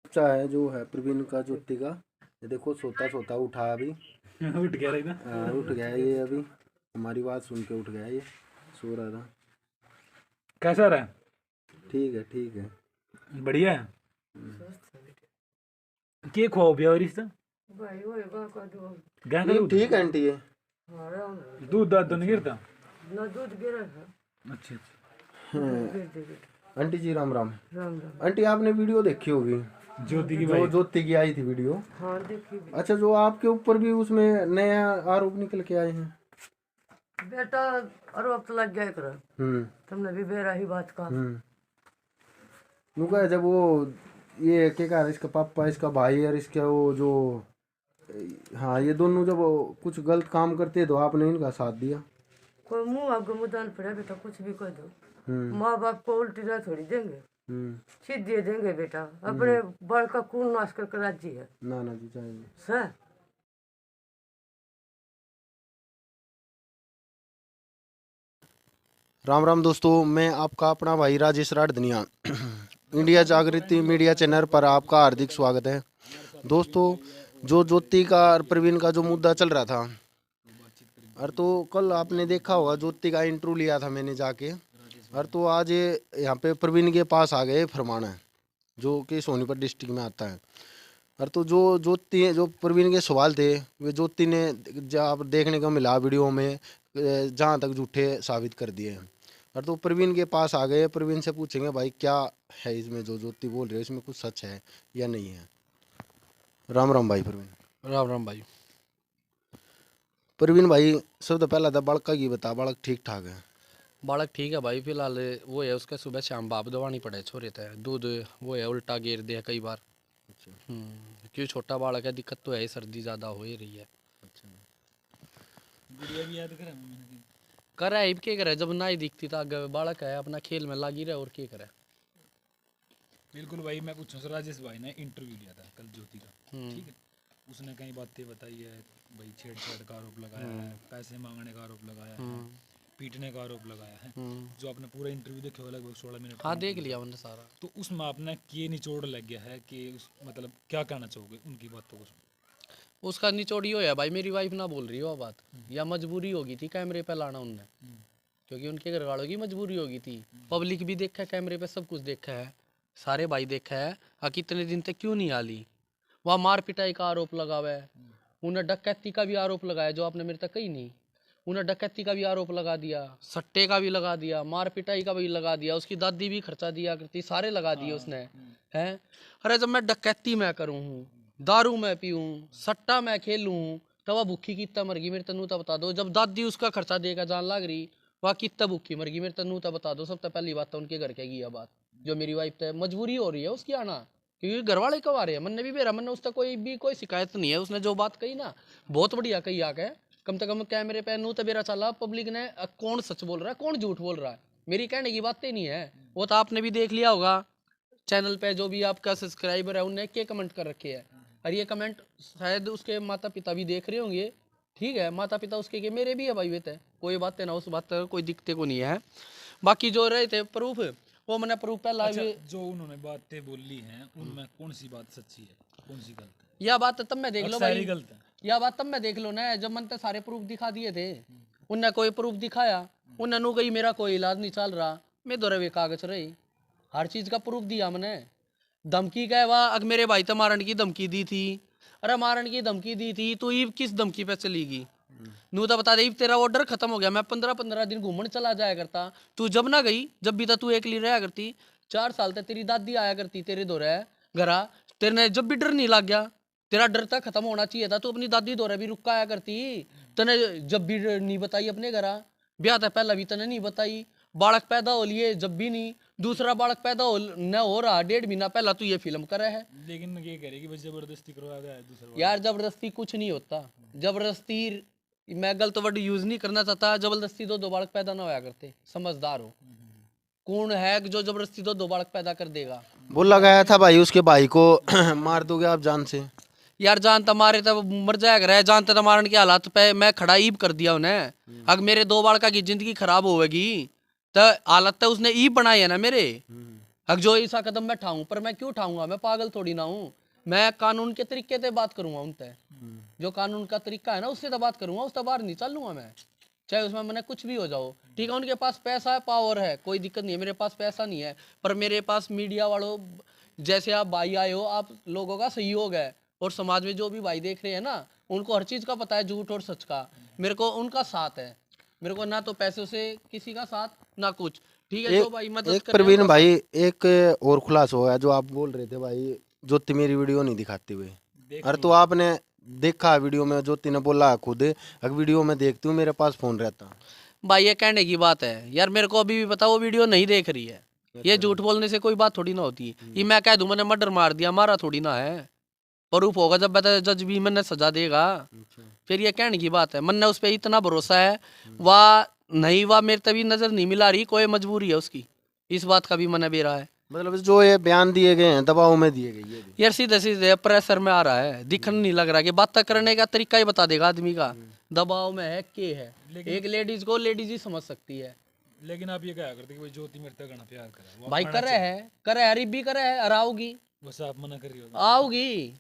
बच्चा है जो है प्रवीण का ज्योति का, ये देखो सोता सोता उठा अभी। उठ गया रही ना। उठ गया ये अभी, हमारी बात सुन के उठ गया ये, सो रहा था। कैसा रहा? ठीक है ठीक है। बढ़िया है। के खुआओ पिया रिश्ता गाय का नहीं दूध? ठीक है आंटी ये। दूध दाद तो नहीं गिरता? ना दूध गिरा है। अच्छा अच्छा। आंटी जी राम राम। राम राम। आंटी आपने वीडियो देखी होगी ज्योति की जो भाई। ज्योति की आई थी वीडियो। हाँ देखी। अच्छा, जो आपके ऊपर भी उसमें नया आरोप निकल के आए हैं। बेटा आरोप तो लग गया कर, तुमने भी बेरा ही बात कहा। नुका जब वो ये क्या कह रहा, इसका पापा इसका भाई और इसका वो जो, हाँ ये दोनों जब कुछ गलत काम करते तो आपने इनका साथ दिया। कोई मुंह आगे मुदान पड़ा बेटा, कुछ भी कह दो माँ बाप को उल्टी राह थोड़ी देंगे, सीधे देंगे बेटा। अपने बड़ का खून नाश करके राजी है ना ना जी चाहिए सर। राम राम दोस्तों, मैं आपका अपना भाई राजेश राठधनिया इंडिया जागृति मीडिया चैनल पर आपका हार्दिक स्वागत है। दोस्तों, जो ज्योति का और प्रवीण का जो मुद्दा चल रहा था, और तो कल आपने देखा होगा ज्योति का इंटरव्यू लिया था मैंने जाके, और तो आज ये यहाँ पे प्रवीण के पास आ गए फरमाना, जो कि सोनीपत डिस्ट्रिक्ट में आता है। और तो जो ज्योति जो प्रवीण के सवाल थे वे ज्योति ने जब देखने को मिला वीडियो में, जहाँ तक झूठे साबित कर दिए हैं। और तो प्रवीण के पास आ गए, प्रवीण से पूछेंगे भाई क्या है इसमें जो ज्योति बोल रही है, इसमें कुछ सच है या नहीं है। राम राम भाई प्रवीण। राम राम भाई। प्रवीण भाई, सबसे पहला था बालका की बता, बालक ठीक ठाक है? बालक ठीक है भाई, फिलहाल वो है उसका सुबह शाम बाप दवानी पड़े छोरे थे, दूध वो है उल्टा गिर दिया कई बार। अच्छा क्यों छोटा बालक है, दिक्कत तो है, सर्दी ज़्यादा हो ही रही है। अच्छा। गुड़िया भी याद करा मैंने। करे अब क्या करे, जब ना ही दिखती था आगे बालक है अपना खेल में लगी रहे और क्या करे। बिल्कुल भाई, मैं पूछूं सर, राजेश भाई ने इंटरव्यू लिया था कल ज्योति का, ठीक है। उसने कई बातें बताई है भाई, छेड़छाड़ का आरोप लगाया है, पैसे मांगने का आरोप लगाया है, पीटने का आरोप लगाया है। जो आपने पूरा इंटरव्यू देखे हो लगभग 16 मिनट का हाँ देख interview लिया था। मैंने सारा। तो उसमें आपने ये निचोड़ लग गया है कि उस मतलब क्या कहना चाहोगे उनकी बातों को? उसका निचोड़ी हो है भाई, मेरी वाइफ ना बोल रही हो बात, या मजबूरी होगी थी कैमरे पे लाना उनने, क्योंकि उनके घर वालों की मजबूरी होगी थी। पब्लिक भी देखा है कैमरे पे, सब कुछ देखा है, सारे भाई देखा है। कितने दिन तक क्यों नहीं आली? वहाँ मार पिटाई का आरोप लगावा है, उन्हें डकैती का भी आरोप लगाया जो आपने मेरे तक कही नहीं। उन्हें डकैती का भी आरोप लगा दिया, सट्टे का भी लगा दिया, मार पिटाई का भी लगा दिया, उसकी दादी भी खर्चा दिया करती, सारे लगा दिए उसने हैं। अरे जब मैं डकैती मैं करूँ हूँ, दारू मैं पीऊँ, सट्टा मैं खेलूँ, तो वह भूखी कितना मर गई मेरे तनु तो बता दो। जब दादी उसका खर्चा देगा जान लग रही, वह कितना भूखी मर गई मेरे तनु तो बता दो। सबसे पहली बात तो उनके घर के की बात, जो मेरी वाइफ तो मजबूरी हो रही है उसकी आना, क्योंकि घर वाले कब आ रहे हैं। मन ने भी मेरा, मन ने उसका कोई शिकायत नहीं है। उसने जो बात कही ना बहुत बढ़िया कही आके, कम से कम कैमरे पे नू तो मेरा चला, पब्लिक ने कौन सच बोल रहा है कौन झूठ बोल रहा है, मेरी कहने की बातें नहीं है। वो तो आपने भी देख लिया होगा चैनल पे, जो भी आपका सब्सक्राइबर है उनने क्या कमेंट कर रखे हैं। और ये कमेंट शायद उसके माता पिता भी देख रहे होंगे, ठीक है। माता पिता उसके के मेरे भी है भाई, बेटे कोई बात है ना, उस बात कोई दिक्कत को नहीं है। बाकी जो रहे थे प्रूफ, वो मैंने प्रूफ पहला अच्छा, जो उन्होंने बातें बोली हैं उनमें कौन सी बात सच्ची है, कौन सी गलत है? यह बात तब मैं देख लो भाई, गलत है। यह बात तब मैं देख लो ना जब मैंने सारे प्रूफ दिखा दिए थे। उनने कोई प्रूफ दिखाया, उन्होंने नु कही मेरा कोई इलाज नहीं चल रहा, मैं दो रवे कागज रही, हर चीज का प्रूफ दिया मैंने। धमकी का वाह, अगर मेरे भाई तो मारन की धमकी दी थी, अरे मारन की धमकी दी थी तो ये किस धमकी पे चलेगी? नू तो बता दे, तेरा ऑर्डर खत्म हो गया, मैं 15-15 दिन घूमने चला जाया करता, तू जब ना गई, जब भी था तू अकेली रहा करती। 4 साल तक तेरी दादी आया करती तेरे दौरे घरा, तेरे जब भी डर नहीं लग गया, तेरा डर तक खत्म होना चाहिए था, तू अपनी दादी दौरे भी रुका आया करती। तने जब भी नहीं बताई अपने घरा, ब्याह था पहला भी तने नहीं बताई, बालक पैदा हो लिए जब भी नहीं, दूसरा बालक पैदा न हो रहा 1.5 महीना पहला तू ये फिल्म करे है। लेकिन ये कह रही कि बस जबरदस्ती करवाया गया है दूसरा बार। यार जबरदस्ती कुछ नहीं होता, जबरदस्ती मैं गलत वर्ड यूज नहीं करना चाहता, जबरदस्ती दो बालक पैदा ना होया करते, समझदार हो। कौन है कि जो जबरदस्ती दो बालक पैदा कर देगा? बोला गया था भाई उसके भाई को मार दोगे आप जान से। यार जानता मारे तो मर जाएगा, रह जानते तो मारने के हालात पे मैं खड़ा ईब कर दिया उन्हें। अगर मेरे 2 बालका की जिंदगी खराब होगी तो हालत तो उसने ईब बनाई है ना मेरे। अब जो ऐसा कदम मैं उठाऊं, पर मैं क्यों उठाऊंगा, मैं पागल थोड़ी ना हूँ। मैं कानून के तरीके से बात करूंगा उनसे, जो कानून का तरीका है ना उससे तो बात करूंगा, उससे बाहर नहीं चलूंगा मैं, चाहे उसमें मैंने कुछ भी हो जाओ। ठीक है, उनके पास पैसा है, पावर है, कोई दिक्कत नहीं है। मेरे पास पैसा नहीं है, पर मेरे पास मीडिया वालों जैसे आप भाई आए हो, आप लोगों का सहयोग है, और समाज में जो भी भाई देख रहे हैं ना, उनको हर चीज़ का पता है, झूठ और सच का। मेरे को उनका साथ है, मेरे को ना तो पैसों से किसी का साथ ना कुछ। ठीक है, जो भाई मदद एक कर रहे हैं प्रवीण उनका भाई, एक और खुलासा हो गया जो आप बोल रहे थे भाई, ज्योति मेरी वीडियो नहीं दिखाती हुए। अरे तो आपने देखा वीडियो में, ज्योति ने बोला खुद, अगर वीडियो में देखती हूँ मेरे पास फोन रहता। भाई ये कहने की बात है यार, मेरे को अभी भी पता वो वीडियो नहीं देख रही है। ये झूठ बोलने से कोई बात थोड़ी ना होती है। ये मैं कह दूं मैंने मर्डर मार दिया, मारा थोड़ी ना है, प्रूफ होगा जब बता, जज भी मैंने सजा देगा। फिर ये कहने की बात है, मैंने उस पर इतना भरोसा है, वाह नहीं वाह मेरे तभी नजर नहीं मिला रही, कोई मजबूरी है उसकी, इस बात का भी मैंने बेरा है। मतलब जो ये बयान दिए गए हैं दबाव में दिए गए ये भी। यार सीधे सीधे प्रेशर में आ रहा है, दिखने नहीं लग रहा कि बात करने का तरीका ही बता देगा आदमी का, दबाव में है के है। एक लेडीज को लेडीज ही समझ सकती है। लेकिन आप ये क्या करते कि भाई ज्योति मेरे तक घना प्यार करे, वो भाई करे है, अरीब भी करे है, और आओगी बस आप मना करिए होगा। आओगी।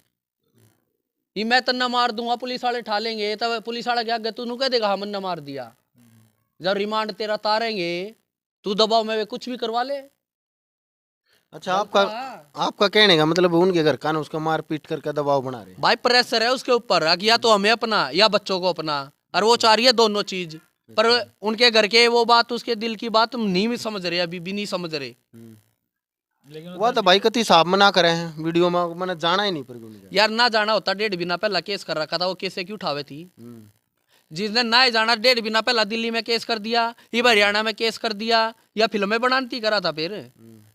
ये मैं तन्ना मार दूंगा, पुलिस वाले ठा लेंगे, तब पुलिस वाला क्या तू कह देगा हम ने मार दिया। जब रिमांड तेरा तारेंगे, तू दबाव में कुछ भी करवा ले। अच्छा, आपका कहने का मतलब उनके घर का ना उसका मार पीट करके दबाव बना रहे। भाई प्रेशर है उसके ऊपर, या तो हमें अपना या बच्चों को अपना, और वो चाह रही है दोनों चीज, पर उनके घर के वो बात, उसके दिल की बात नहीं समझ रहे, अभी भी नहीं समझ रहे। लेकिन वो तो भाई कति साहब मना करे हैं वीडियो में, मैंने जाना ही नहीं पर यार ना जाना होता 1.5 महीना पहला केस कर रखा था, वो केस क्यों उठावे थी। जिसने ना ही जाना 1.5 महीना पहला दिल्ली में केस कर दिया, ये हरियाणा में केस कर दिया, या फिल्में बनाती करा था। फिर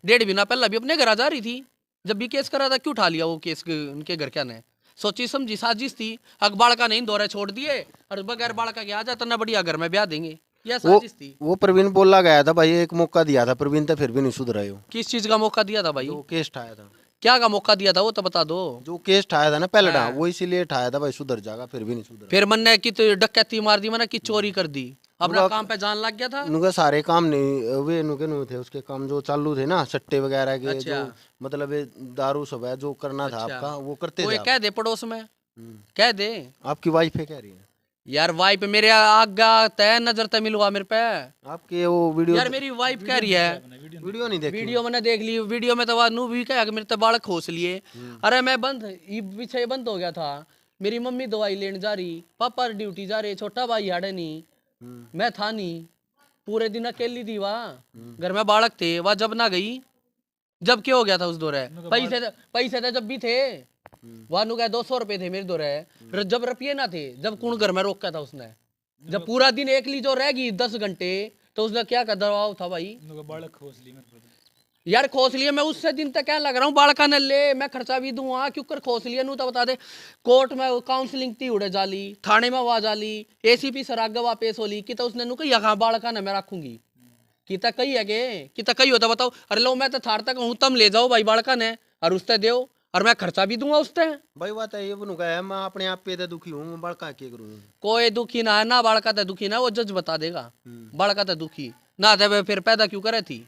1.5 महीना पहला भी अपने घर आ जा रही थी, जब भी केस करा था क्यों उठा लिया वो केस उनके घर क्या ने। सोची समझी साजिश थी, अग बालका नहीं दौरे छोड़ दिए, और बगैर बालका के आ जाता ना बढ़िया घर में ब्याह देंगे, यह साजिश थी। वो प्रवीण बोला गया था भाई, एक मौका दिया था प्रवीण तो फिर भी नहीं सुधरा हो। किस चीज का मौका दिया था भाई, जो केस ठाया था, क्या का मौका दिया था वो तो बता दो। जो केस ठाया था ना पहले, वो इसीलिए ठाया था भाई सुधर जाएगा, फिर भी नहीं सुधरा। फिर मैंने कि तो डकैती मार दी, मैंने कि चोरी कर दी, अपना काम पे जान लग गया था। उनके सारे काम नहीं वे नुके नहीं थे, उसके काम जो चालू थे ना, सट्टे वगैरह के, अच्छा। जो मतलब ये दारू सब है जो करना था अच्छा। आपका, वो करते कोई थे। कह दे पड़ोस में, कह दे आपकी वाइफ है कह रही है यार, वाइफ मेरे आगा तय नजर तय मिलवा मेरे पे। आपके वो वीडियो, यार मेरी वाइफ कह रही है, वीडियो नहीं देखी। वीडियो मैंने देख ली, वीडियो में तो नू भी कहा कि मेरे तो बालक खोस लिए। अरे मैं बंद, ये पीछे बंद हो गया था, मेरी मम्मी दवाई लेने जा रही, पापा ड्यूटी जा रहे, छोटा भाई हाड़े नहीं, मैं था नहीं, पूरे दिन अकेली थी वहाँ, घर में बालक थे, वह जब ना गई, जब क्या हो गया था उस दौरे, पैसे तो जब भी थे वहाँ नु 200 रुपए थे मेरे दौरे, जब रुपये ना थे, जब कौन घर में रोका था उसने, जब पूरा दिन एक ली जो रहेगी 10 घंटे, तो उसने क्या का दबाव था भाई। बालक खोस ली मेरे को यार खोस लिए, मैं उससे दिन तक क्या लग रहा हूँ, बालका ने ले मैं खर्चा भी दूंगा, क्यों कर खोस लिया नू तो बता दे। कोर्ट में काउंसलिंग थी उड़े जाली, थाने में आवाज आली, एसीपी सराग गवाह पेश होली कि तो उसने नू कही यहाँ बालका ने मैं रखूंगी, कि तक कही है कि तक कही होता बताओ। अरे लो मैं तो थार तक हूँ, तम ले जाओ भाई बालका ने, और उससे दो, और मैं खर्चा भी दूंगा उससे। भाई बात है ये बनुका है, मैं अपने आप पे तो दुखी हूँ, मैं बड़का के करूँ। कोई दुखी ना है ना, बालका तो दुखी ना, वो जज बता देगा, बालका तो दुखी ना थे, फिर पैदा क्यों करे थी।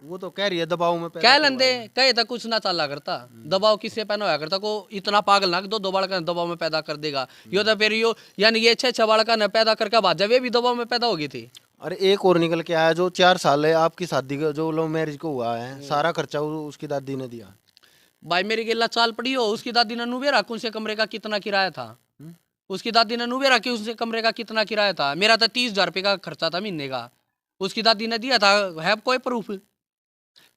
वो तो कह रही है दबाव में कह लेंदे, कहे तो कुछ ना चला करता, दबाव किससे पैदा होया करता, को इतना पागल ना कि दो बालका दबाव में पैदा कर देगा। यो तो फिर यो यानी ये 6 बालका ने पैदा करके भाजा, वे भी दबाव में पैदा हो गई थी। अरे एक और निकल के आया, जो 4 साल है आपकी शादी का, जो लव मैरिज को हुआ है, सारा खर्चा उसकी दादी ने दिया। भाई मेरी गिल्ला चाल पड़ी हो, उसकी दादी ने नुबेरा कि उसके कमरे का कितना किराया था, उसकी दादी ने नुबेरा कि उसके कमरे का कितना किराया था। मेरा तो 30,000 रुपये का खर्चा था महीने का, उसकी दादी ने दिया था। है कोई प्रूफ,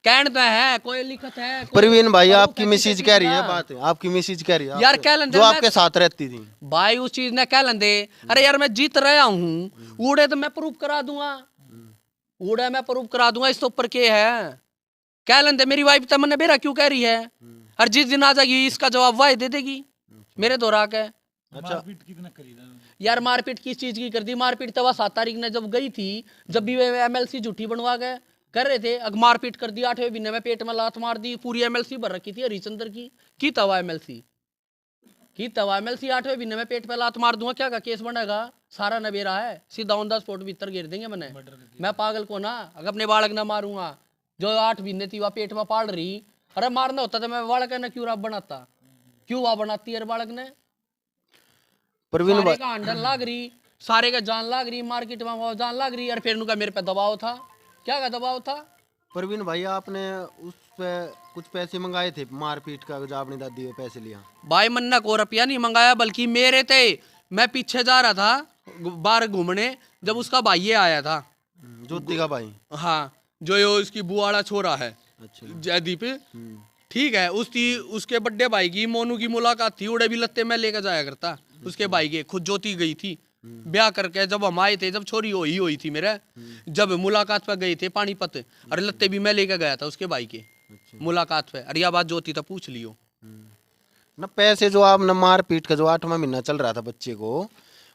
कैन तो है, कोई लिखत है। प्रवीण भाई आपकी मिसेज कह रही है, बात है आपकी मिसेज कह रही है यार कह लेंदे, जो आपके साथ रहती थी भाई उस चीज ने कह लेंदे। अरे यार मैं जीत रहा हूँ, उड़े तो मैं प्रूफ करा दूंगा, उड़े मैं प्रूफ करा दूंगा, इस तो ऊपर के है। कह लेंदे मेरी वाइफ तो मैंने बेरा क्यों कह रही है, और जिस दिन आ जाएगी इसका जवाब वाह दे देगी मेरे दोराक है। अच्छा मारपीट कितना करी था यार मारपीट किस चीज की कर दी, मारपीट तो वह 7 तारीख ने जब गई थी, जब भी वे MLC झूठी बनवा गए कर रहे थे, अग मारपीट कर दी, 8वें महीने में पेट में लात मार दी, पूरी MLC भर रखी थी हरिचंद्र की तवा MLC की तवा MLC 8वें महीने में पेट पे लात मार दूंगा, क्या का केस बनेगा, सारा नबेरा है, सीधा ऑन द स्पॉट भीतर गिर देंगे मैंने। मैं पागल को ना, अगर अपने बालक ना मारूंगा, जो 8 महीने थी वह पेट में पाल रही, अरे मारना होता तो मैं बालक ने क्यों रब बनाता, क्यों वह बनाती है बालक ने। प्रवीण सारे भाई का अंडर लाग रही, सारे का जान लाग रही, मार्केट में वो जान लाग रही, और फिर उनका मेरे पे दबाव था, क्या का दबाव था। प्रवीण भाई आपने उस पे कुछ पैसे मंगाए थे मारपीट का, जो आपने दादी पे पैसे लिया? भाई मन्ना को रुपया नहीं मंगाया, बल्कि मेरे थे, मैं पीछे जा रहा था बाहर घूमने, जब उसका भाई ये आया था, ज्योति का भाई। हाँ जो ये उसकी बुआड़ा छोरा है अच्छा। जयदीप, ठीक है, उसके बड्डे भाई की मोनू की मुलाकात थी, उड़े भी लत्ते में लेकर जाया करता उसके भाई के, खुद ज्योति गई थी ब्याह करके, जब हम आए थे, जब छोरी हुई थी मेरे, जब मुलाकात पे गए थे पानीपत, अरे लत्ते भी मैं लेकर गया था उसके भाई के मुलाकात पे। अरे यह बात ज्योति तो पूछ लियो न पैसे जो आपने मारपीट का, जो 8वां महीना चल रहा था बच्चे को,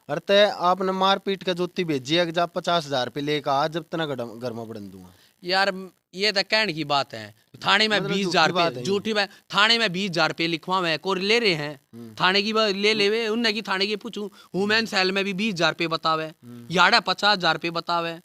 अरे तय आपने मारपीट का ज्योति भेजी है कि जब 50,000 रुपये लेकर आ, जब तना घर में बढ़न दूंगा। यार ये तो कहने की बात है, थाने में मतलब 20,000 झूठी बात रुपये है झूठी में, थाने में 20,000 रुपये लिखवा में कोई ले रहे हैं, थाने की ले लेवे उनने की, थाने की पूछूं वुमेन सेल में भी 20,000 रुपये बतावे, याड़ा 50,000 रुपये बतावे।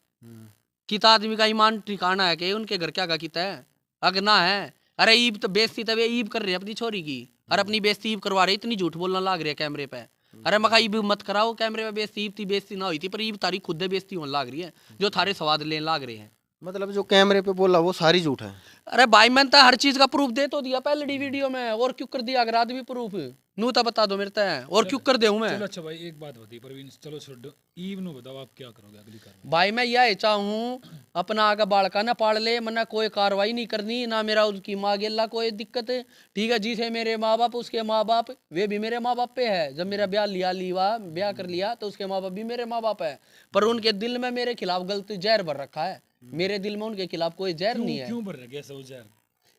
किता आदमी का ईमान ठिकाना है कि उनके घर क्या का किता है, अगर ना है। अरे ईब तो बेइज्जती तब ईब कर रहे अपनी छोरी की, अरे अपनी बेइज्जती ईब करवा रही, इतनी झूठ बोलना लाग रही है कैमरे पे। अरे मका ईब मत कराओ कैमरे पे, बेइज्जती ना हुई थी, पर ईब तारी खुद बेइज्जती होने लाग रही है, जो थारे स्वाद लेने लाग रहे हैं। मतलब जो कैमरे पे बोला वो सारी झूठ है? अरे भाई मैंने तो हर चीज का प्रूफ दे तो दिया पहले वीडियो में, और क्यों कर दिया अगर आदमी प्रूफ नू तो बता दो मेरे तय, और क्यों कर दे मैं। चलो अच्छा भाई एक बात बताइए प्रवीण, चलो छोड़ो ईव नु बताओ आप क्या करोगे अगली कार्रवाई? भाई मैं यह चाहूँ अपना आगे बालका ना पाल ले, मना कोई कार्रवाई नहीं करनी, ना मेरा उसकी माँ गेला कोई दिक्कत, ठीक है, जिसे मेरे माँ बाप उसके माँ बाप वे भी मेरे माँ बाप पे है, जब मेरा ब्याह कर लिया तो उसके माँ बाप भी मेरे माँ बाप है, पर उनके दिल में मेरे खिलाफ गलत जहर भर रखा है, मेरे दिल में उनके खिलाफ कोई जहर नहीं है। क्यों भर रहा ऐसा जहर?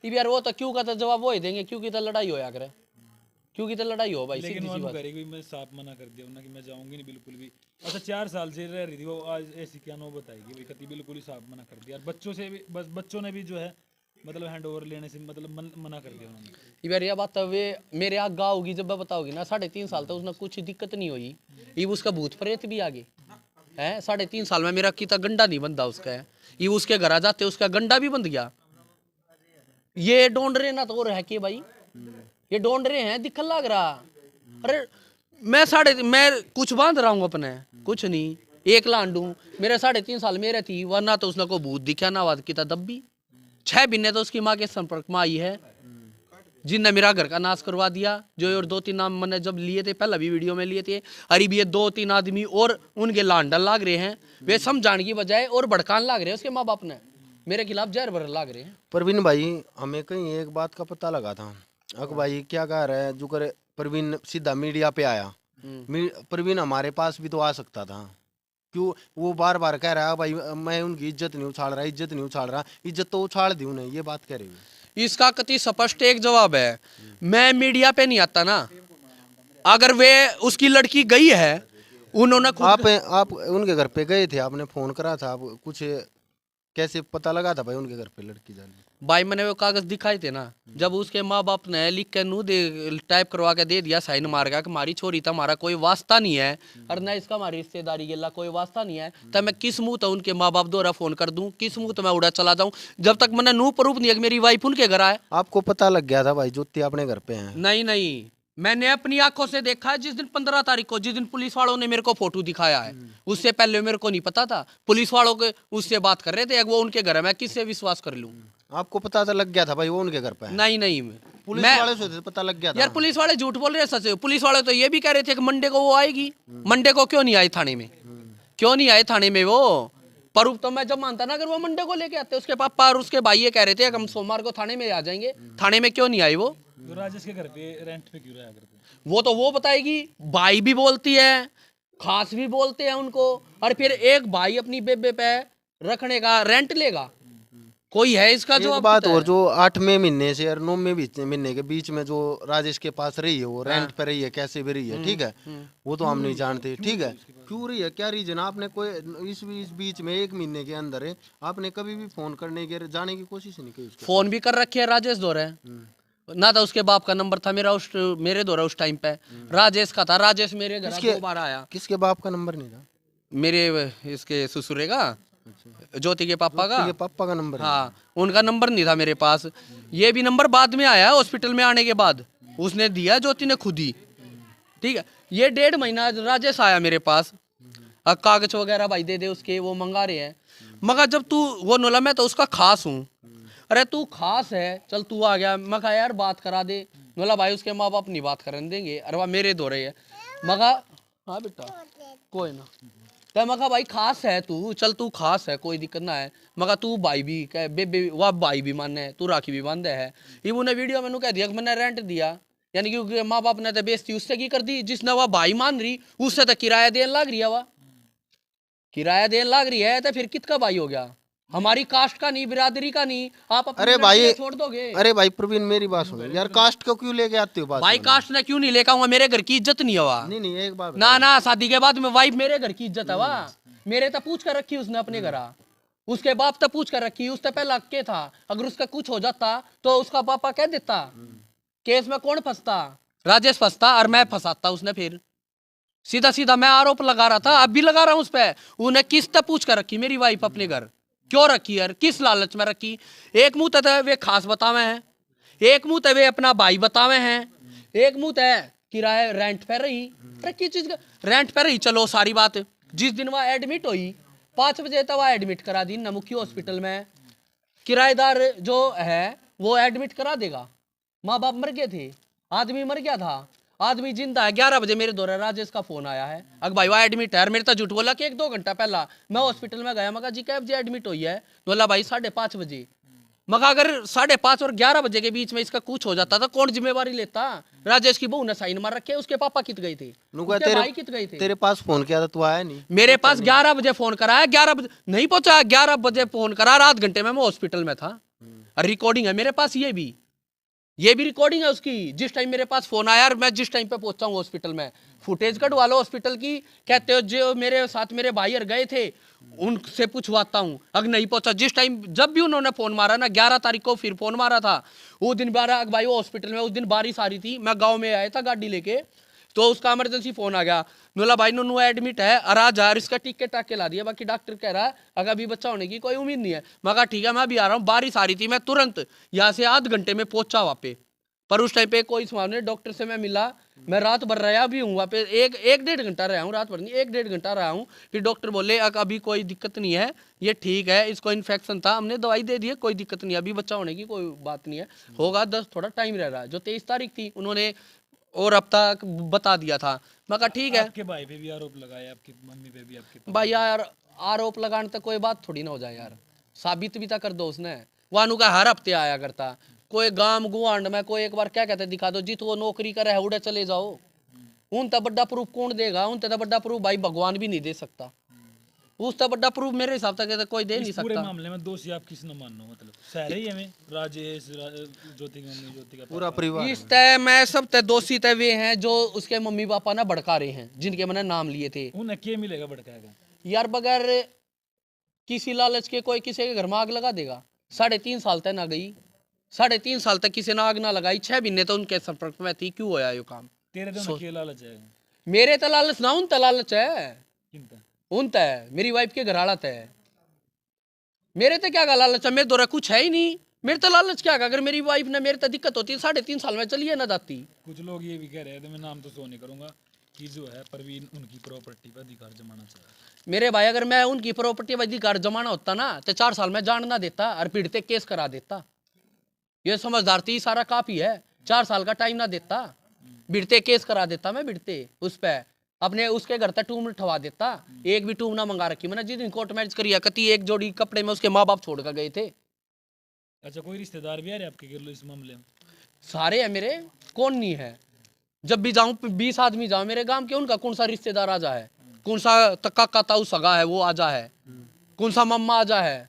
यार वो तो क्यों का तो जवाब वो ही देंगे, क्योंकि तो लड़ाई होया करे, क्योंकि तो लड़ाई हो भाई, लेकिन सीधी सी वो बात। करेगी मैं साफ मना कर दिया ना कि मैं जाऊंगी नहीं बिल्कुल भी। अच्छा 4 साल से रह रही थी वो, आज ऐसी क्या नो बताएगी भाई, कति बिल्कुल ही साफ मना कर दिया। बच्चों से भी बस बच्चों ने भी जो है मतलब हैंड ओवर लेने से मतलब मना कर दिया उन्होंने। यार यह बात तो वे मेरे आगे होगी जब मैं बताओगी ना, 3.5 साल तक उसने कुछ दिक्कत नहीं हुई, ये उसका भूत प्रेत भी आगे है, 3.5 साल में मेरा कितना गंडा नहीं बनता उसका है, ये उसके घर आ जाते उसका गंडा भी बंद गया। ये ढूंढ रहे ना तो और है कि भाई ये ढूंढ रहे हैं, दिखन लग रहा। अरे मैं कुछ बांध रहा हूँ अपने, कुछ नहीं, एक लांडू मेरे 3.5 साल मेरे थी, वरना तो उसने को भूत दिखा ना वाद किता दब्बी। 6 महीने तो उसकी माँ के संपर्क में आई है, जिनने मेरा घर का नाश करवा दिया, जो और 2-3 नाम मैंने जब लिए थे पहले भी वीडियो में लिए थे, अरे भी ये 2-3 आदमी और उनके लांडल लाग रहे हैं, वे समझाने की बजाय और भड़कान लाग रहे हैं उसके माँ बाप ने, मेरे खिलाफ जहर भर लाग रहे हैं। प्रवीण भाई हमें कहीं एक बात का पता लगा था, अक भाई क्या कह रहा है, जो करे प्रवीण सीधा मीडिया पे आया, प्रवीण हमारे पास भी तो आ सकता था, क्यों वो बार बार कह रहा है भाई मैं उनकी इज्जत नहीं उछाल रहा, इज्जत नहीं उछाल रहा, इज्जत तो उछाल दी उन्हें, ये बात कह रही है। इसका कति स्पष्ट एक जवाब है, मैं मीडिया पे नहीं आता ना, अगर वे उसकी लड़की गई है उन्होंने आप उनके घर पे गए थे, आपने फोन करा था, आप कुछ कैसे पता लगा था भाई उनके घर पे लड़की जानी? भाई मैंने वो कागज दिखाए थे ना, जब उसके माँ बाप ने लिख के नू दे टाइप करवा के दे दिया, साइन मार गया कि हमारी छोरी था, हमारा कोई वास्ता नहीं है, और न इसका हमारी रिश्तेदारी गेला कोई वास्ता नहीं है, तब मैं किस मुंह तो उनके माँ बाप द्वारा फोन कर दूं, किस मुंह तो मैं उड़ा चला जाऊं, जब तक मैंने नू प्रूफ नहीं है कि मेरी वाइफ उनके घर आए। आपको पता लग गया था भाई ज्योति अपने घर पे है? नहीं, मैंने अपनी आंखों से देखा है, जिस दिन 15 तारीख को, जिस दिन पुलिस वालों ने मेरे को फोटो दिखाया है, उससे पहले मेरे को नहीं पता था, पुलिस वालों के उससे बात कर रहे थे, वो उनके घर है, मैं किससे विश्वास कर लूं? आपको पता तो लग गया था भाई वो उनके घर पे है? नहीं, पुलिस वाले से तो पता लग गया था यार, पुलिस वाले झूठ बोल रहे हैं, सच पुलिस वाले तो ये भी कह रहे थे कि मंडे को वो आएगी, मंडे को क्यों नहीं आई थाने में, क्यों नहीं आए थाने में वो प्रूफ तो मैं जब मानता ना, अगर वो मंडे को लेके आते, उसके पापा और उसके भाई ये कह रहे थे कि हम सोमवार को थाने में आ जाएंगे, थाने में क्यों नहीं आई वो? तो राजेश के घर पे रेंट पे क्यों रहा करते? वो तो वो बताएगी, भाई भी बोलती है, खास भी बोलते हैं उनको, और फिर एक भाई अपनी बेबे पे रखने का रेंट लेगा, कोई है इसका जो एक बात और, जो 8वें महीने से और 9वें महीने के बीच में जो राजेश के पास रही है, वो रेंट पे रही है, कैसे भी रही है, ठीक है, वो तो हम नहीं जानते, ठीक है, क्यों रही है, क्या रीजन, आपने कोई इस बीच में 1 महीने के अंदर आपने कभी भी फोन करने के जाने की कोशिश नहीं की? फोन भी कर रखे है राजेश दौरे, ना था उसके बाप का नंबर था मेरे द्वारा उस टाइम पे, राजेश का था, राजेश मेरे घर 2 बार आया। किसके बाप का नंबर नहीं था? मेरे इसके ससुरे का ज्योति के पापा का। ये पापा का नंबर है। हाँ, उनका नंबर नहीं था मेरे पास। ये भी नंबर बाद में आया हॉस्पिटल में आने के बाद, उसने दिया ज्योति ने खुद ही। ठीक है, ये 1.5 महीना राजेश आया मेरे पास, कागज वगैरह भाई दे दे उसके, वो मंगा रहे हैं। मगर जब तू वो नोला, मैं तो उसका खास हूँ। अरे तू खास है, चल तू आ गया, मैं कहा यार बात करा दे। नोला भाई उसके माँ बाप नहीं बात करने देंगे, अरे वाह मेरे दो रहे है। मगा हाँ बेटा कोई ना, तो मगा भाई खास है तू, चल तू खास है, कोई दिक्कत ना है। मगा तू भाई भी कह बेबे, वह भाई भी मानने है, तू राखी भी बांधे है। ये उन्हें वीडियो मैंने कह दिया कि मैंने रेंट दिया, यानी कि माँ बाप ने तो बेइज्जती उससे की कर दी, जिसने वह भाई मान रही उससे तो किराया देने लग रही है, वह किराया देने लग रही है, तो फिर किसका भाई हो गया? हमारी कास्ट का नहीं, बिरादरी का नहीं, आप अपनी अरे भाई, छोड़ दोगे? अरे भाई प्रवीण मेरी बात सुनो यार, कास्ट को क्यों लेके आते हो बात भाई में? कास्ट ने क्यों नहीं लेकर आऊंगा? मेरे घर की इज्जत नहीं हुआ। नहीं एक बात ना ना, शादी के बाद में वाइफ मेरे घर की इज्जत है वाह। मेरे तो पूछ कर रखी उसने अपने घर, उसके बाप तो पूछ कर रखी, उससे पहला के था। अगर उसका कुछ हो जाता तो उसका पापा कह देता, केस में कौन फंसता? राजेश फंसता और मैं फंसाता उसने। फिर सीधा सीधा मैं आरोप लगा रहा था, अब भी लगा रहा हूं उस पर। उन्हें किस तक पूछ कर रखी मेरी वाइफ अपने घर? क्यों रखी यार? किस लालच में रखी? एक मुंह तो वे खास बतावे हैं, एक मुंह तो वे अपना भाई बतावे हैं, एक मुंह तो किराए रेंट पे रही। अरे किस चीज का रेंट पे रही? चलो सारी बात, जिस दिन वह एडमिट हुई 5 बजे तक वह एडमिट करा दी ना मुखी हॉस्पिटल में। किराएदार जो है वो एडमिट करा देगा। माँ बाप मर गए थे, आदमी मर गया था, आदमी जिंदा है। 11 बजे मेरे दौरे राजेश का फोन आया है, अगर भाई वह एडमिट है। मेरे तो झूठ बोला कि 1-2 घंटा पहला मैं हॉस्पिटल में गया। मगा जी कैब जी एडमिट हुई है? बोला भाई 5:30 बजे। मगा अगर 5:30 और 11 बजे के बीच में इसका कुछ हो जाता तो कौन जिम्मेवारी लेता? राजेश की बहू ने साइन मार रखे, उसके पापा कित गए थे, उसके भाई कित गए थे। तेरे पास फोन किया था, तू आया नहीं? मेरे पास 11 बजे फोन करा है, 11 बजे नहीं पहुंचा, 11 बजे फोन करा, रात घंटे में मैं हॉस्पिटल में था। रिकॉर्डिंग है मेरे पास, ये भी रिकॉर्डिंग है उसकी, जिस टाइम मेरे पास फोन आया और मैं जिस टाइम पे पहुंचा हूँ हॉस्पिटल में। फुटेज कटवा लो हॉस्पिटल की, कहते हो जो मेरे साथ मेरे भाई और गए थे उनसे पूछवाता हूँ। अगर नहीं पहुंचा, जिस टाइम जब भी उन्होंने फोन मारा ना, 11 तारीख को फिर फोन मारा था, वो दिन 12 भाई वो हॉस्पिटल में, उस दिन बारिश आ रही थी, मैं गाँव में आया था गाड़ी लेके, तो उसका इमरजेंसी फोन आ गया। बोला भाई नूनू एडमिट है और आज यार इसका टिकट टाके ला दिया, बाकी डॉक्टर कह रहा है अगर अभी बच्चा होने की कोई उम्मीद नहीं है। मैं कहा ठीक है मैं भी आ रहा हूँ। बारिश आ रही थी, मैं तुरंत यहाँ से आध घंटे में पहुंचा वहाँ पे, पर उस टाइम पे कोई समाधान नहीं। डॉक्टर से मैं मिला, मैं रात भर रहा भी हूँ वहाँ पे, 1-1.5 घंटा रहा हूँ, रात भर नहीं 1-1.5 घंटा रहा हूँ। फिर डॉक्टर बोले अभी कोई दिक्कत नहीं है, ये ठीक है, इसको इन्फेक्शन था, हमने दवाई दे दी है, कोई दिक्कत नहीं है, अभी बच्चा होने की कोई बात नहीं है, होगा 10 थोड़ा टाइम रह रहा है। जो 23 तारीख थी उन्होंने और अब तक बता दिया था। मैं कहा ठीक है। आपके भाई पे भी आरोप लगाया, आपकी मम्मी पे भी, आपके भाई यार आरोप लगाने तक कोई बात थोड़ी ना हो जाए यार, साबित भी तो कर दो उसने। वानू का हर हफ्ते आया करता, कोई गांव गुआंड में कोई एक बार क्या कहते दिखा दो जित वो नौकरी करे है उड़े चले जाओ। उन तक बड़ा प्रूफ कौन देगा? उन तक बड़ा प्रूफ भाई भगवान भी नहीं दे सकता। उस तक बड़ा प्रूफ मेरे हिसाब से कोई दे नहीं पूरे सकता। मामले में दोषी आप किस न मानो? मतलब सारे ही हमें राजेश, ज्योति की मम्मी, ज्योति का पूरा परिवार इस तय मैं सब तय दोषी तय वे हैं जो उसके मम्मी पापा ना भड़का रहे हैं, जिनके मैंने नाम लिए थे। उन्हें क्या मिलेगा भड़काएगा? यार बगैर किसी लालच के कोई किसी के घर में आग लगा देगा? 3.5 साल तक ना गई, 3.5 साल तक किसी ने आग ना लगाई, 6 महीने तो उनके संपर्क में थी, क्यों होया ये काम? तेरे तो क्या लालच है? मेरे तो लालच ना, उन लालच है, किनता? उन तय मेरी वाइफ के घर आड़ा तय। मेरे तो क्या का लालच है? मेरे दौरा कुछ है ही नहीं, मेरे तो लालच क्या का? अगर मेरी वाइफ ने मेरे तो दिक्कत होती 3.5 साल में चलिए ना जाती। कुछ लोग ये भी कह रहे हैं, तो मैं नाम तो सो नहीं करूंगा, कि जो है परवीन उनकी प्रॉपर्टी पर अधिकार जमाना चाहिए। मेरे भाई अगर मैं उनकी प्रॉपर्टी पर अधिकार जमाना होता ना तो 4 साल में जान ना देता और पीड़ित केस करा देता। ये समझदार थी, सारा काफी है, 4 साल का टाइम ना देता, बिड़ते केस करा देता मैं, बिड़ते उस पे अपने उसके घर तक टूम ठवा देता। एक भी टूम ना मंगा रखी मैंने, जिस दिन कोर्ट मैरिज करी कती एक जोड़ी कपड़े में उसके माँ बाप छोड़ कर गए थे। अच्छा, कोई रिश्तेदार भी आ रहे आपके घर इस मामले में? सारे है मेरे, कौन नहीं है? जब भी जाऊं 20 आदमी जाओ मेरे गांव के, उनका कौन सा रिश्तेदार आ जाए, कौन सा काका ताऊ सगा है वो आ जा है, कौन सा मम्मा आ जा है,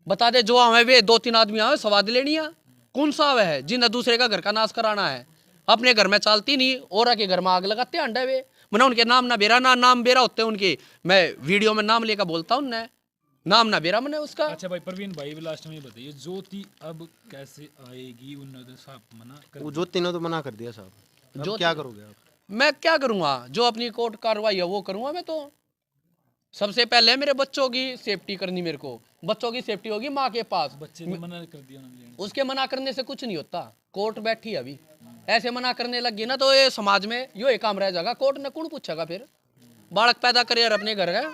बता दे। जो हमें वे 2-3 आदमी आवे स्वाद लेनी है, कौन सा वह है जिन्हें दूसरे का घर का नाश कराना है? अपने घर में चलती नहीं, और के घर में आग लगाते अंडे वे। मैंने उनके नाम ना बेरा, ना नाम बेरा होते उनके, मैं वीडियो में नाम लेकर बोलता हूँ, उनने नाम ना बेरा मैंने उसका। अच्छा भाई परवीन भाई लास्ट में ये बताइए, ज्योति अब कैसे आएगी? उन्होंने साहब मना कर वो ज्योति ने तो मना कर दिया साहब, अब क्या करोगे आप? मैं क्या करूंगा? जो अपनी कोर्ट कार्रवाई है वो करूंगा मैं तो। सबसे पहले मेरे बच्चों की सेफ्टी करनी, मेरे को बच्चों की सेफ्टी होगी माँ के पास। बच्चे ने मना कर दिया उन्होंने लेने उसके मना करने से कुछ नहीं होता, कोर्ट बैठी है अभी, ऐसे मना करने लग गई ना तो ये समाज में यो एक काम रह जाएगा, कोर्ट ने कौन पूछेगा फिर। बालक पैदा करे और अपने घर है,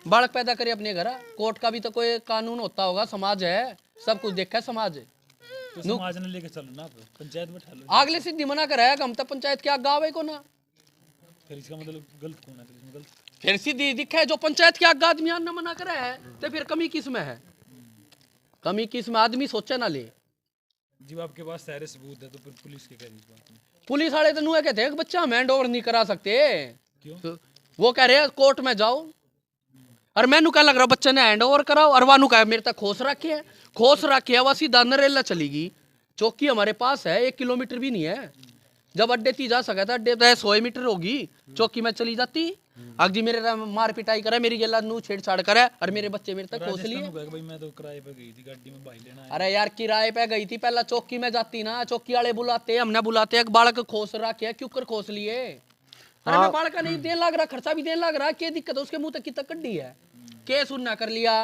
बालक पैदा करे अपने घर है, कोर्ट का भी तो कोई कानून होता होगा, समाज है, सब कुछ देखा है समाज। तो समाज ने लेके चलो ना, आप पंचायत बैठा लो, आगले सीधी मना कराया हम तो पंचायत के आगे आवे को ना, फिर इसका मतलब गलत कौन है, फिर इसमें गलत फिर सीधी दिखा है जो पंचायत के आगे आदमी ने मना करा है, तो फिर कमी किस में है, कमी किस में, आदमी सोचे ना ले। जब आपके पास सारे सबूत है तो फिर पुलिस के करेगी इस बात में? पुलिस वाले तो नुआ कहते हैं कि बच्चा हम हैंड ओवर नहीं करा सकते, क्यों? तो वो कह रहे हैं कोर्ट में जाओ, और मैनू क्या लग रहा बच्चे ने हैंड ओवर कराओ, और वानू कहा मेरे तक खोस रखे है, वह सीधा नरेला चलेगी। चौकी हमारे पास है, 1 किलोमीटर भी नहीं है, जब अड्डे थी जा सका था, अड्डे तो 100 मीटर होगी, चौकी में चली जाती। अग जी मेरे मार पिटाई करे, मेरी गेला नू छेड़छाड़ करे, और मेरे बच्चे मेरे तक खोस लिए। राजस्थान को कहा कि भाई मैं तो किराए पे गई थी गाड़ी में, भाई लेना है। अरे यार किराए पे गई थी, पहला चौकी में जाती ना, चौकी वाले बुलाते, हमने बुलाते, एक बालक खोस रखे, क्यों कर खोस लिए। अरे मैं बालक का नहीं देने लग रहा, खर्चा भी देने लग रहा, क्या दिक्कत है, उसके मुंह तक कितना कड्डी है, केस उन्ना कर लिया,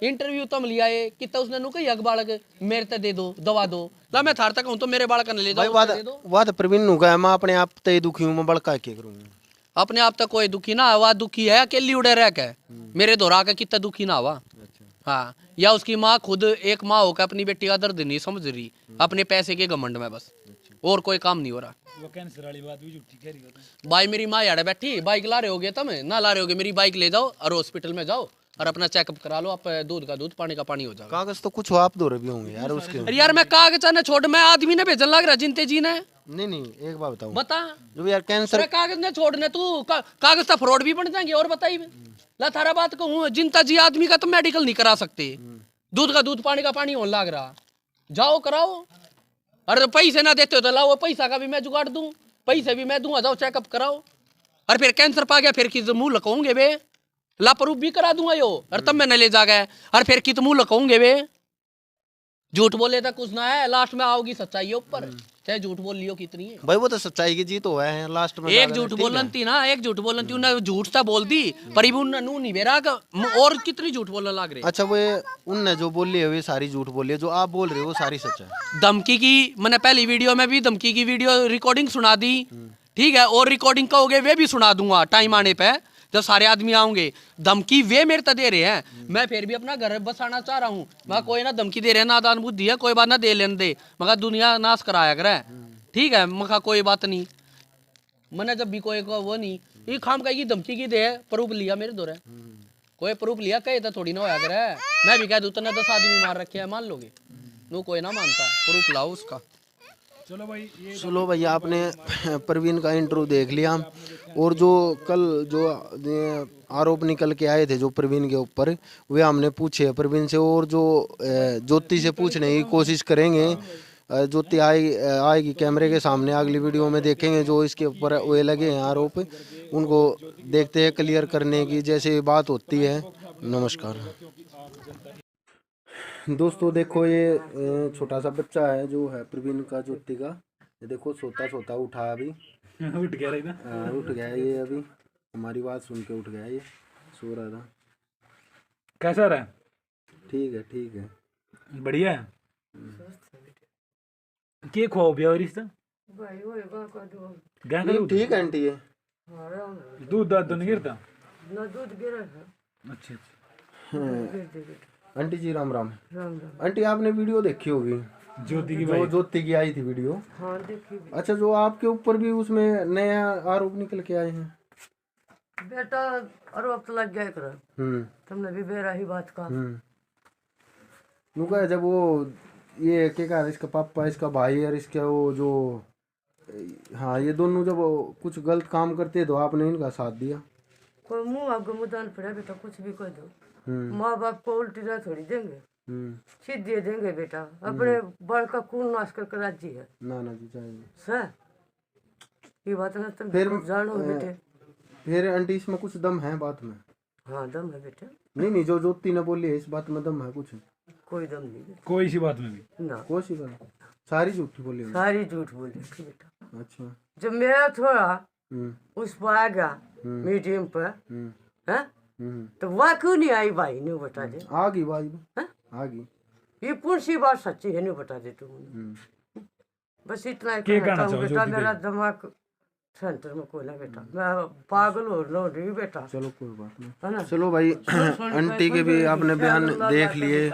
इंटरव्यू तम लिया है, कितना उसने नु कही अग बालक मेरे ते दे दो, दवा दो, ला मैं थार तक हूं तो मेरे बालक ने ले भाई जाओ, बात दे दो। बात प्रवीण नु का मैं अपने आप ते दुखी हूं, मैं बड़का के करूंगा। अपने आप तक कोई दुखी ना हुआ, दुखी है अकेली उड़े रह के, मेरे दोहरा के कितना दुखी ना हुआ। हाँ, या उसकी माँ खुद एक माँ होकर अपनी बेटी का दर्द नहीं समझ रही, अपने पैसे के घमंड में बस, और कोई काम नहीं हो रहा। वो कैंसर वाली बात भी झूठी कह रही हो तुम। भाई मेरी माँ यार बैठी, बाइक ला रहे होगे तुम, ना ला रहे होगे मेरी बाइक ले जाओ और हॉस्पिटल में जाओ और अपना चेकअप करा लो, आप दूध का दूध पानी का पानी हो जाएगा। कागज तो कुछ आप दो रहे भी होंगे यार उसके। अरे यार मैं कागज ने छोड़, मैं आदमी ने भेजन लग रहा जिनते जी ने, नहीं एक बात बताऊं, बता जो यार कैंसर अरे कागज ने छोड़ने तू कागज तो फ्रॉड भी बन जाएंगे। और बताइए ला थारा बात कहूँ, जिनता जी आदमी का तो मेडिकल नहीं करा सकते, दूध का दूध पानी का पानी होने लग रहा, जाओ कराओ। अरे पैसे ना देते हो तो लाओ, पैसा का भी मैं जुगाड़ दूं, पैसे भी मैं दूंगा, जाओ चेकअप कराओ। और फिर कैंसर पा गया फिर किस मुंह लकाऊंगे बे, लापरूफ भी करा दूंगा यो, और तब मैंने ले जा गए, और फिर कित मुंह लकाऊंगे बे, झूठ बोले तो कुछ ना है, लास्ट में आओगी सच्चाई ऊपर, चाहे झूठ बोल लियो कितनी है। भाई वो तो सच्चाई की जीत हुआ है लास्ट में, एक झूठ बोलन थी ना, एक झूठ बोलन थी, उन्हें झूठ सा बोल दी, पर इब उन्हें नू नहीं बेरा और कितनी झूठ बोलने लग रहे। अच्छा वो उनने जो बोली है वे सारी झूठ बोली है, जो आप बोल रहे हो वो सारी सच है। धमकी की मैंने पहली वीडियो में भी धमकी की वीडियो रिकॉर्डिंग सुना दी, ठीक है, और रिकॉर्डिंग कहोगे वे भी सुना दूंगा टाइम आने पे, जब सारे आदमी आऊंगे। धमकी वे मेरे तक दे रहे हैं, मैं फिर भी अपना घर बसाना चाह रहा हूँ, मैं कोई ना धमकी दे रहे हैं, नादान बुद्धि है, कोई बात ना दे लेने दे, मगर दुनिया नाश कराया करे, ठीक है, मगर कोई बात नहीं, मैंने जब भी कोई को वो नहीं ये खाम कही धमकी की दे, प्रूफ लिया मेरे दौरे, कोई प्रूफ लिया कहे तो थोड़ी ना होया करे, मैं भी कह दूं तो 10 आदमी मार रखे हैं मान लोगे, नो कोई ना मानता, प्रूफ लाओ उसका। चलो भाई ये चलो भैया आपने प्रवीण का इंटरव्यू देख लिया, और जो कल जो आरोप निकल के आए थे जो प्रवीण के ऊपर, वे हमने पूछे प्रवीण से, और जो ज्योति से पूछने की कोशिश करेंगे। ज्योति आएगी कैमरे के सामने, अगली वीडियो में देखेंगे जो इसके ऊपर वे लगे हैं आरोप, उनको देखते हैं क्लियर करने की जैसे बात होती है। नमस्कार दोस्तों, देखो ये छोटा सा बच्चा है जो है प्रवीण का, ज्योति का, ये देखो सोता उठा अभी, उठ गया रही ना, उठ गया ये, अभी हमारी बात सुन के उठ गया, ये सो रहा था। कैसा रहा? ठीक है बढ़िया है। के खो बिया रिश्ता भाई वो गा का दो गाय का दूध? ठीक है आंटी, ये आराम दूध दाद तो नहीं गिरता? ना दूध गिरा है, अच्छा गिर दे बेटा। आंटी जी राम राम। राम राम। आंटी आपने वीडियो देखी होगी ज्योति की जो भाई ज्योति की आई थी वीडियो। हाँ देखी अच्छा, जो आपके ऊपर भी उसमें नया आरोप निकल के आए हैं। बेटा, और अब तो लग गया करा, तुमने भी बेरा ही बात का। नुका जब वो ये क्या कहा, इसका पापा, इसका भाई और इसका वो जो, हाँ ये दोनों जब कुछ गलत काम करते तो आपने इनका साथ दिया। कोई मुंह आगे मुदान पड़ा बेटा, कुछ भी कह दो, माँ बाप को उल्टी राह थोड़ी देंगे, सीधे देंगे बेटा, अपने बड़ का खून नाश करके राजी है ना जी चाहिए सर, ये बात ना तुम फिर जानो बेटे। फिर आंटी इसमें कुछ दम है बात में? हाँ दम है बेटा, नहीं जो ज्योति ने बोली है इस बात में दम है कुछ? कोई दम नहीं बेटा, कोई सी बात में भी ना कोई सी बात, सारी झूठी बोली है। सारी झूठ बोल रही बेटा। अच्छा, जब मेरा थोड़ा उस पर आ गया मीडियम पर, है तो वह क्यों नहीं आई भाई, नहीं बता दे। आ गई भाई, हाँ? आ गई। ये कौन सी बात सच्ची है, नहीं बता दे तू मुझे। बस इतना ही क्या कहना कहना चाहूँ चाहो बेटा, ज्योति मेरा दिमाग सेंटर में कोई ना बेटा, मैं पागल हो रही बेटा, चलो कोई बात नहीं, है ना। चलो भाई। आंटी के भी आपने बयान देख लिए।